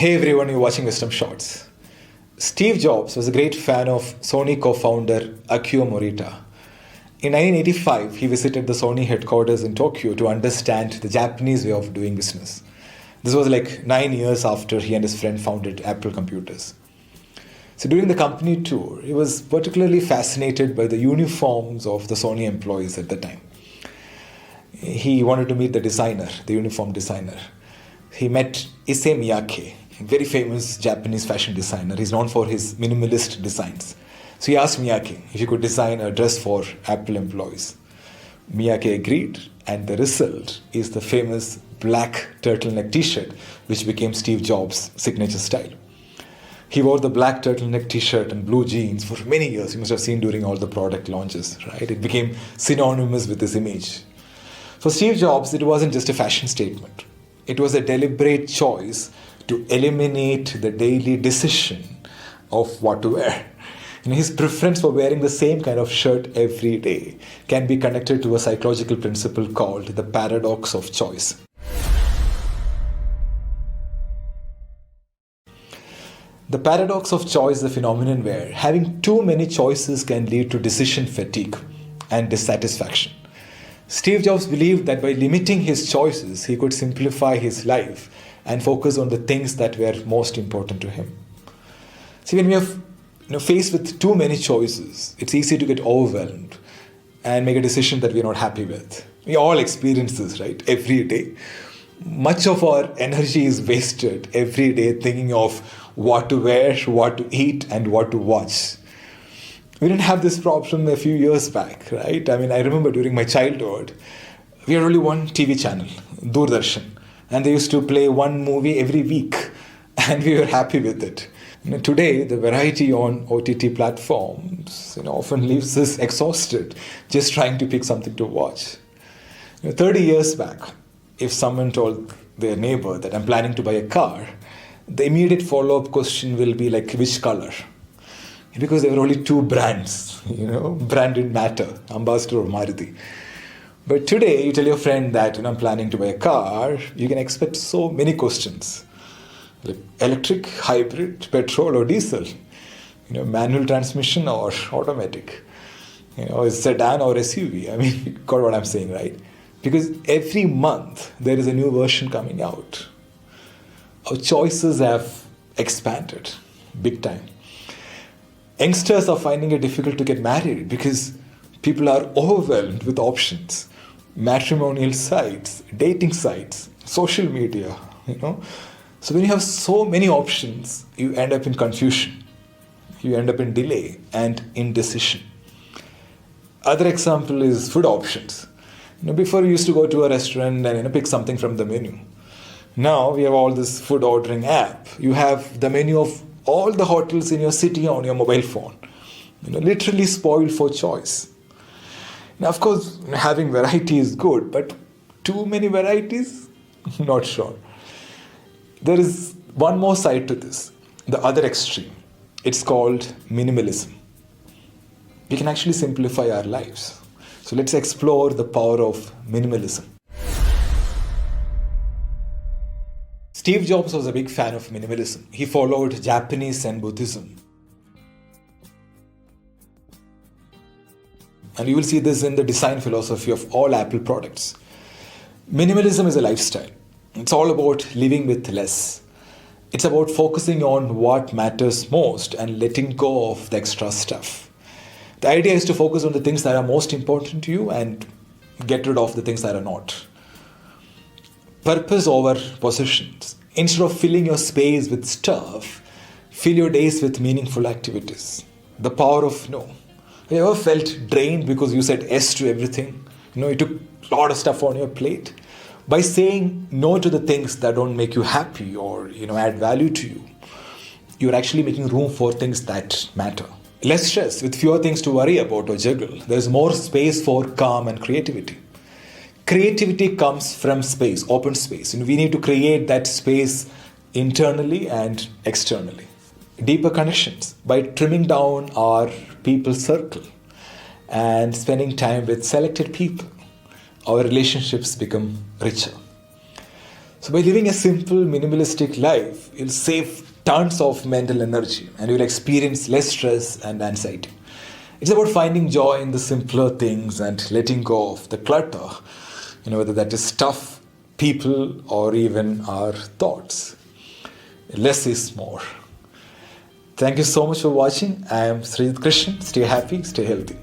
Hey everyone, you're watching Wisdom Shots. Steve Jobs was a great fan of Sony co-founder Akio Morita. In 1985, he visited the Sony headquarters in Tokyo to understand the Japanese way of doing business. This was like 9 years after he and his friend founded Apple Computers. So during the company tour, he was particularly fascinated by the uniforms of the Sony employees at the time. He wanted to meet the uniform designer. He met Issey Miyake, a very famous Japanese fashion designer. He's known for his minimalist designs. So he asked Miyake if he could design a dress for Apple employees. Miyake agreed, and the result is the famous black turtleneck t-shirt, which became Steve Jobs' signature style. He wore the black turtleneck t-shirt and blue jeans for many years. You must have seen during all the product launches, right? It became synonymous with his image. For Steve Jobs, it wasn't just a fashion statement. It was a deliberate choice to eliminate the daily decision of what to wear. His preference for wearing the same kind of shirt every day can be connected to a psychological principle called the paradox of choice. The paradox of choice is a phenomenon where having too many choices can lead to decision fatigue and dissatisfaction. Steve Jobs believed that by limiting his choices, he could simplify his life and focus on the things that were most important to him. See, when we are faced with too many choices, it's easy to get overwhelmed and make a decision that we're not happy with. We all experience this, right? Every day. Much of our energy is wasted every day thinking of what to wear, what to eat, and what to watch. We didn't have this problem a few years back, right? I remember during my childhood, we had only one TV channel, Doordarshan, and they used to play one movie every week, and we were happy with it. Today, the variety on OTT platforms often leaves us exhausted just trying to pick something to watch. 30 years back, if someone told their neighbor that I'm planning to buy a car, the immediate follow-up question will be like, which color? Because there were only two brands, brand didn't matter, Ambassador or Maruti. But today, you tell your friend that I'm planning to buy a car, you can expect so many questions. Like electric, hybrid, petrol or diesel, manual transmission or automatic, sedan or SUV. You got what I'm saying, right? Because every month there is a new version coming out. Our choices have expanded big time. Youngsters are finding it difficult to get married because people are overwhelmed with options. Matrimonial sites, dating sites, social media, So when you have so many options, you end up in confusion. You end up in delay and indecision. Other example is food options. Before you used to go to a restaurant and pick something from the menu. Now we have all this food ordering app. You have the menu of all the hotels in your city on your mobile phone. Literally spoiled for choice. Now, of course, having variety is good, but too many varieties? Not sure. There is one more side to this, the other extreme. It's called minimalism. We can actually simplify our lives. So let's explore the power of minimalism. Steve Jobs was a big fan of minimalism. He followed Japanese Zen Buddhism. And you will see this in the design philosophy of all Apple products. Minimalism is a lifestyle. It's all about living with less. It's about focusing on what matters most and letting go of the extra stuff. The idea is to focus on the things that are most important to you and get rid of the things that are not. Purpose over possessions. Instead of filling your space with stuff, fill your days with meaningful activities. The power of no. Have you ever felt drained because you said yes to everything? You took a lot of stuff on your plate. By saying no to the things that don't make you happy or add value to you, you're actually making room for things that matter. Less stress, with fewer things to worry about or juggle. There's more space for calm and creativity. Creativity comes from space, open space. We need to create that space internally and externally. Deeper connections by trimming down our people circle and spending time with selected people. Our relationships become richer. So by living a simple, minimalistic life, you'll save tons of mental energy and you'll experience less stress and anxiety. It's about finding joy in the simpler things and letting go of the clutter, whether that is stuff, people, or even our thoughts. Less is more. Thank you so much for watching. I am Srijit Krishnan. Stay happy, stay healthy.